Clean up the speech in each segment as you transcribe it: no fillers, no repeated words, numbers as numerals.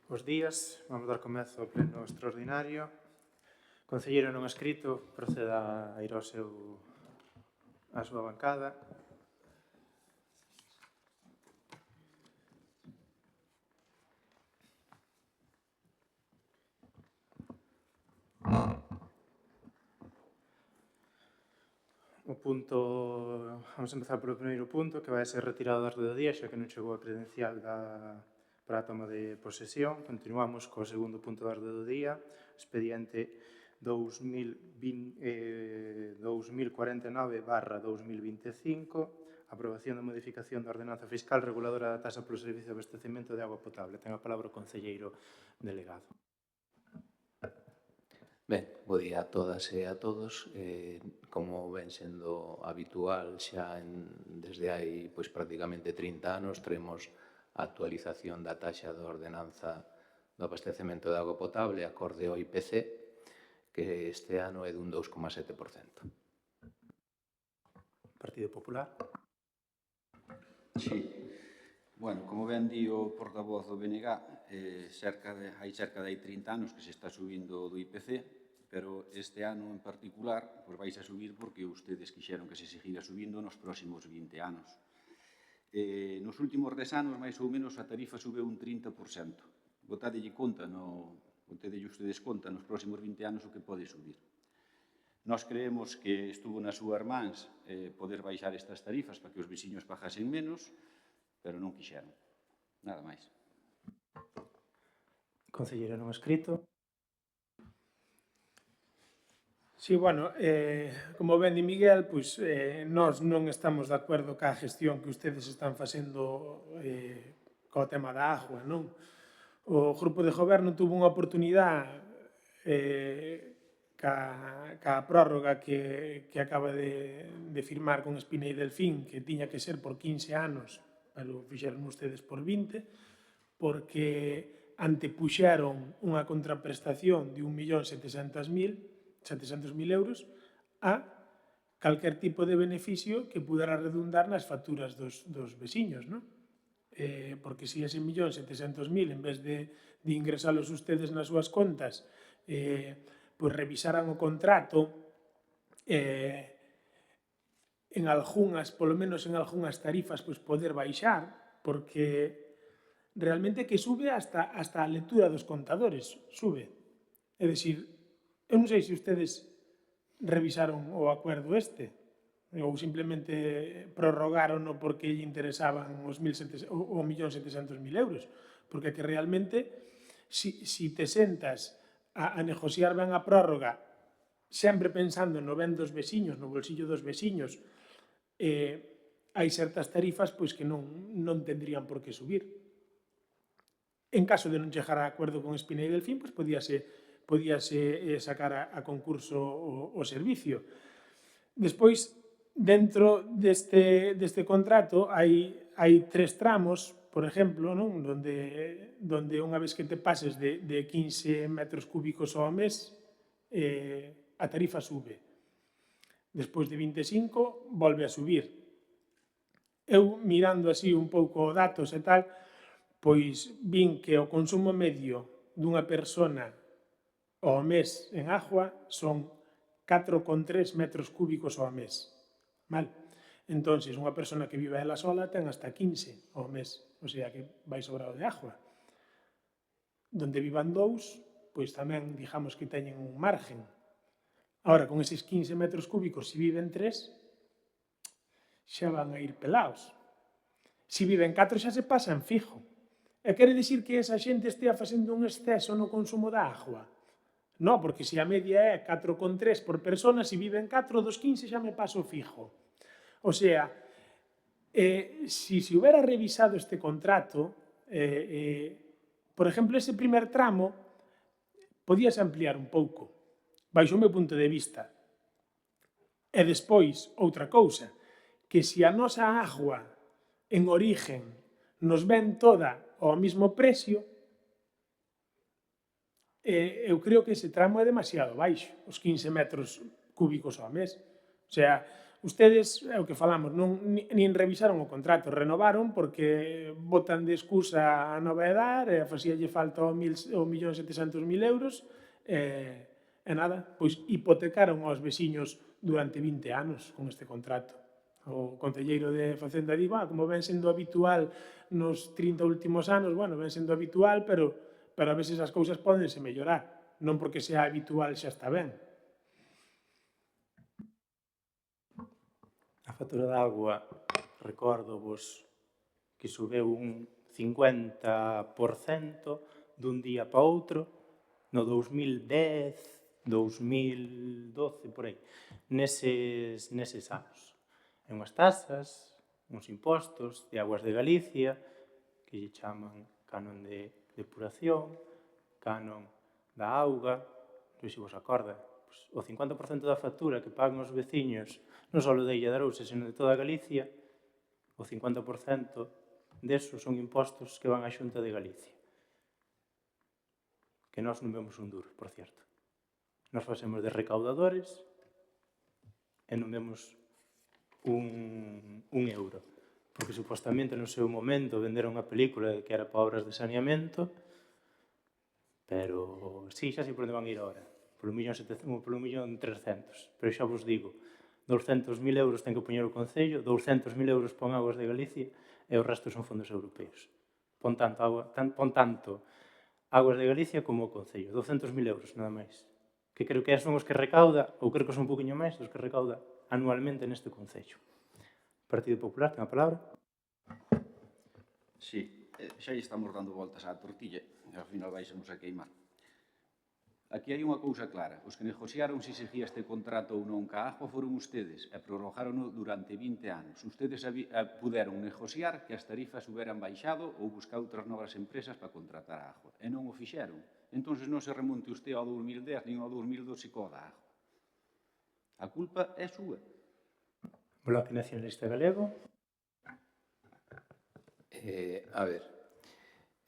Bos días, vamos dar comezo ao pleno extraordinario. Concelleiro non escrito, proceda a ir á súa bancada. Vamos a empezar polo primeiro punto, que vai ser retirado da orde do día, xa que non chegou a credencial para a toma de posesión. Continuamos co segundo punto da orde do día, expediente 2049/2025, aprobación da modificación da ordenanza fiscal reguladora da tasa polo servicio de abastecemento de agua potable. Ten a palabra o concelleiro delegado. Ben, bo día a todas e a todos. Como ven sendo habitual xa desde hai prácticamente 30 anos, traemos a actualización da taxa da ordenanza do abastecemento de auga potable acorde ao IPC, que este ano é dun 2,7%. Partido Popular. Sí. Bueno, como ben di o portavoz do BNG, hai cerca de 30 anos que se está subindo do IPC, pero este ano en particular vais a subir porque ustedes quixeron que se seguira subindo nos próximos 20 anos. Nos últimos 10 anos, máis ou menos, a tarifa subeu un 30%. Botadelle ustedes conta nos próximos 20 anos o que pode subir. Nós creemos que estuvo nas súas mans poder baixar estas tarifas para que os veciños pagasen menos, pero non quixeron. Nada máis. Concelleiro non escrito. Sí, bueno, como ben di Miguel, nós non estamos de acordo ca gestión que ustedes están facendo co tema da agua, non? O grupo de goberno tuvo unha oportunidade ca prórroga que acaba de firmar con Espina y Delfín, que tiña que ser por 15 anos, pero fixeron ustedes por 20, porque antepuxeron unha contraprestación de 1.700.000 euros a calquer tipo de beneficio que pudera redundar nas facturas dos veciños, non? Porque se ese 1.700.000, en vez de ingresalos ustedes nas súas contas, revisaran o contrato en algunhas, polo menos en algunhas tarifas, poder baixar, porque realmente que sube hasta a lectura dos contadores, sube. É dicir, eu non sei se ustedes revisaron o acuerdo ou simplemente prorrogaron porque lle interesaban os 1.700.000 euros, porque que realmente, si te sentas a negociar ben a prórroga, sempre pensando no ben dos veciños, no bolsillo dos veciños, hai certas tarifas que non tendrían por que subir. En caso de non chegar a acordo con Espina y Delfín, podíase sacar a concurso o servicio. Despois, dentro deste contrato, hai 3 tramos, por exemplo, donde unha vez que te pases de 15 metros cúbicos ao mes, a tarifa sube. Despois de 25, volve a subir. Eu, mirando así un pouco datos e tal, vin que o consumo medio dunha persona ao mes en agua son 4,3 metros cúbicos ao mes. Mal. Entón, unha persona que vive ela sola ten hasta 15 ao mes, o sea que vai sobrado de agua. Donde vivan 2, tamén, digamos que teñen un margen. Ahora, con eses 15 metros cúbicos, se viven 3, xa van a ir pelados. Se viven 4, xa se pasan fijo. E quere dicir que esa xente estea facendo un exceso no consumo da agua? Non, porque se a media é 4,3 por persona, se viven 4, dos 15 xa me paso fijo. O sea, se houbera revisado este contrato, por exemplo, ese primer tramo, podíase ampliar un pouco, baixo o meu punto de vista. E despois, outra cousa, que se a nosa agua en origen nos ven toda ao mesmo precio, eu creo que ese tramo é demasiado baixo, os 15 metros cúbicos ao mes. O sea, ustedes, é o que falamos, nin revisaron o contrato, renovaron porque botan de excusa a novedad, facíalle falta o 1.700.000 euros, e nada, pois hipotecaron aos veciños durante 20 anos con este contrato. O concelleiro de Facenda di, como ven sendo habitual nos 30 últimos anos, bueno, ven sendo habitual, pero a veces as cousas pódense mellorar, non porque sea habitual xa está ben. A factura da agua, recordo vos que subeu un 50% dun día para outro no 2010, 2012, por aí, neses anos. E unhas tasas, uns impostos de Aguas de Galicia, que lle chaman canon de depuración, canon da auga, non sei se vos acorda, o 50% da factura que pagan os veciños non só de Illa de Arousa, sino de toda Galicia, o 50% desos son impostos que van á Xunta de Galicia. Que nós non vemos un duro, por certo. Nós facemos de recaudadores e non vemos un euro. Porque supostamente no seu momento venderon unha película que era para obras de saneamento, pero sí, xa sei por onde van ir ahora. Polo 1.300.000, pero xa vos digo, 200.000 euros ten que poñer o Concello, 200.000 euros pon Aguas de Galicia e o resto son fondos europeos. Pon tanto Aguas de Galicia como o Concello, 200.000 euros, nada máis. Que creo que son os que recauda, ou creo que son un poquinho máis dos que recauda anualmente neste Concello. Partido Popular, ten a palabra. Sí, xa lle estamos dando voltas á tortilla e ao final vaixemos a queimar. Aquí hai unha cousa clara. Os que negociaron se seguía este contrato ou non ca Agua foron ustedes e prorrogaron durante 20 anos. Ustedes puderon negociar que as tarifas hubieran baixado ou buscar outras novas empresas para contratar a Agua. E non o fixeron. Entón non se remonte usted ao 2010 nin ao 2012 co da Agua. A culpa é súa. Bloque Nacionalista Galego. A ver,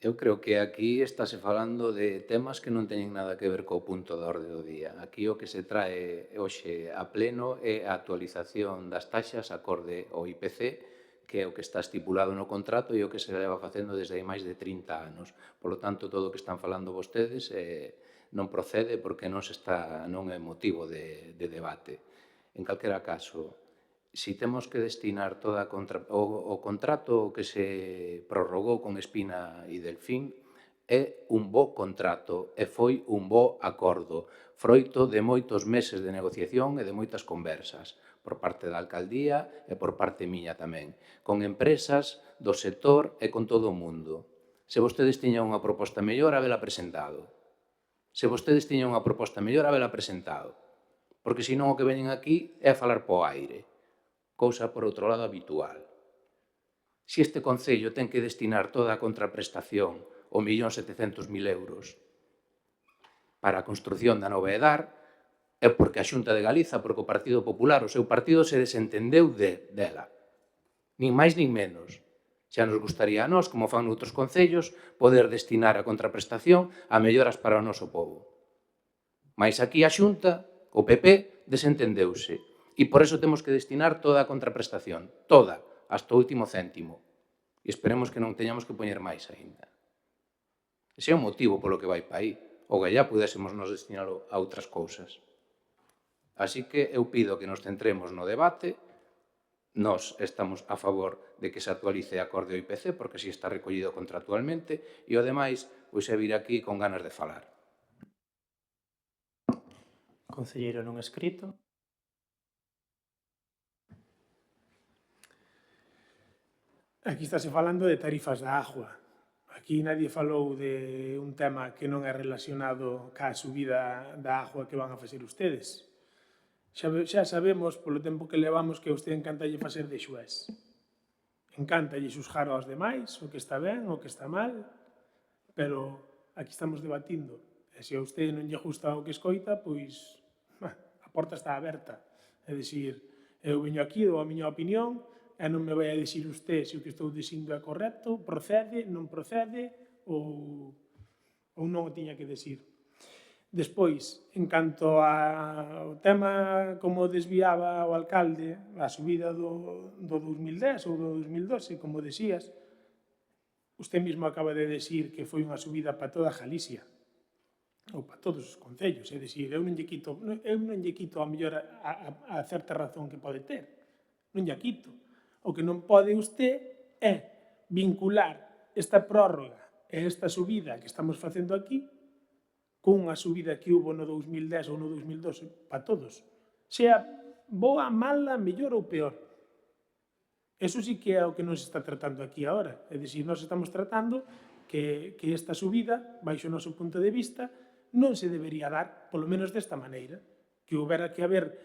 eu creo que aquí estáse falando de temas que non teñen nada que ver co punto da orde do día. Aquí o que se trae hoxe a pleno é a actualización das taxas acorde ao IPC, que é o que está estipulado no contrato e o que se leva facendo desde hai máis de 30 anos. Por lo tanto, todo o que están falando vostedes non procede porque non é motivo de debate. En calquera caso, si temos que destinar toda o contrato que se prorrogou con Espina e Delfín é un bo contrato e foi un bo acordo, froito de moitos meses de negociación e de moitas conversas por parte da alcaldía e por parte miña tamén, con empresas do sector e con todo o mundo. Se vostedes tiñan unha proposta mellor, habela presentado. Se vostedes tiñan unha proposta mellor, habela presentado. Porque senón o que veñen aquí é a falar po aire. Cousa, por outro lado, habitual. Se este Concello ten que destinar toda a contraprestación, o 1.700.000 euros, para a construción da nova EDAR, é porque a Xunta de Galiza, porque o Partido Popular, o seu partido, se desentendeu dela. Nin máis nin menos. Xa nos gustaría a nós, como fan noutros concellos, poder destinar a contraprestación a melloras para o noso povo. Mais aquí a Xunta, o PP, desentendeuse. E por eso temos que destinar toda a contraprestación, toda, hasta o último céntimo. E esperemos que non teñamos que poñer máis aínda. Ese é o motivo polo que vai para aí. O gallá pudésemos nos destinalo a outras cousas. Así que eu pido que nos centremos no debate. Nós estamos a favor de que se actualice acorde ao IPC, porque así está recollido contractualmente, e o demais, pois é vir aquí con ganas de falar. Concelleiro non escrito. Aquí estáse falando de tarifas da agua. Aquí nadie falou de un tema que non é relacionado ca subida da agua que van a facer ustedes. Xa sabemos, polo tempo que levamos, que a usted encantalle facer de xuez. Encantalle xusgar aos demais, o que está ben, o que está mal, pero aquí estamos debatindo. E se a usted non lle gusta o que escoita, pois a porta está aberta. É dicir, eu veño aquí, dou a miña opinión, e non me vai a dicir usted se o que estou dicindo é correcto, procede, non procede ou non o tiña que decir. Despois, en canto ao tema como desviaba o alcalde a subida do 2010 ou do 2012, como decías, usted mesmo acaba de decir que foi unha subida para toda Galicia ou para todos os concellos, é dicir, eu non lle quito a mellor a certa razón que pode ter, non lle quito. O que non pode usted é vincular esta prórroga e esta subida que estamos facendo aquí cunha subida que hubo no 2010 ou no 2012 para todos. Sea boa, mala, mellor ou peor. Eso sí que é o que non se está tratando aquí agora. É dicir, nós estamos tratando que esta subida, baixo o noso punto de vista, non se debería dar, polo menos desta maneira, que houbera que haber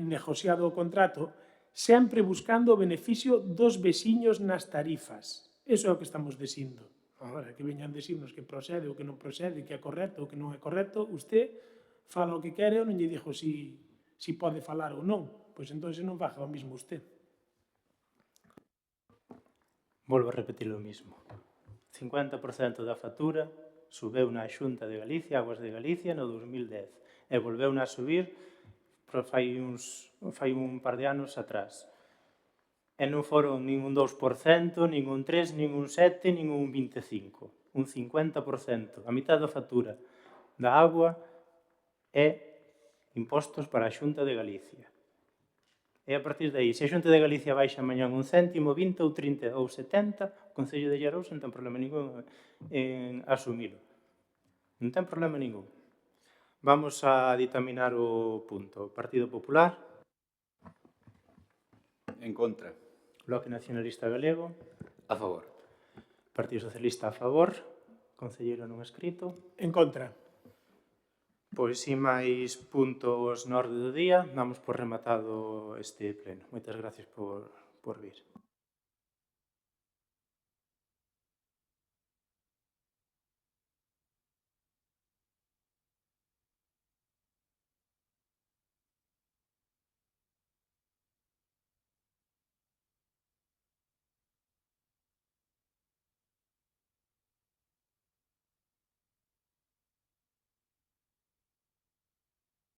negociado o contrato sempre buscando o beneficio dos veciños nas tarifas. Eso é o que estamos dicindo. Agora, que veñan decirnos que procede ou que non procede, que é correcto ou que non é correcto, usted fala o que quere, eu non lle dixo si pode falar ou non. Pois entón non faga o mismo usted. Volvo a repetir o mismo. 50% da factura subeu na Xunta de Galicia, Aguas de Galicia, no 2010. E volveu a subir fai un par de anos atrás. E non foron nin un 2%, nin un 3%, nin un 7%, nin un 25%. Un 50%. A mitad da factura da agua é impostos para a Xunta de Galicia. E a partir de aí, se a Xunta de Galicia baixa mañán un céntimo, 20 ou 30 ou 70, o Concello de Llarous non ten problema ningún en asumilo. Non ten problema ningún. Vamos a ditaminar o punto. Partido Popular. En contra. Bloque Nacionalista Galego. A favor. Partido Socialista a favor. Concelleiro non escrito. En contra. Pois, sin máis puntos na orde do día, damos por rematado este pleno. Moitas gracias por vir.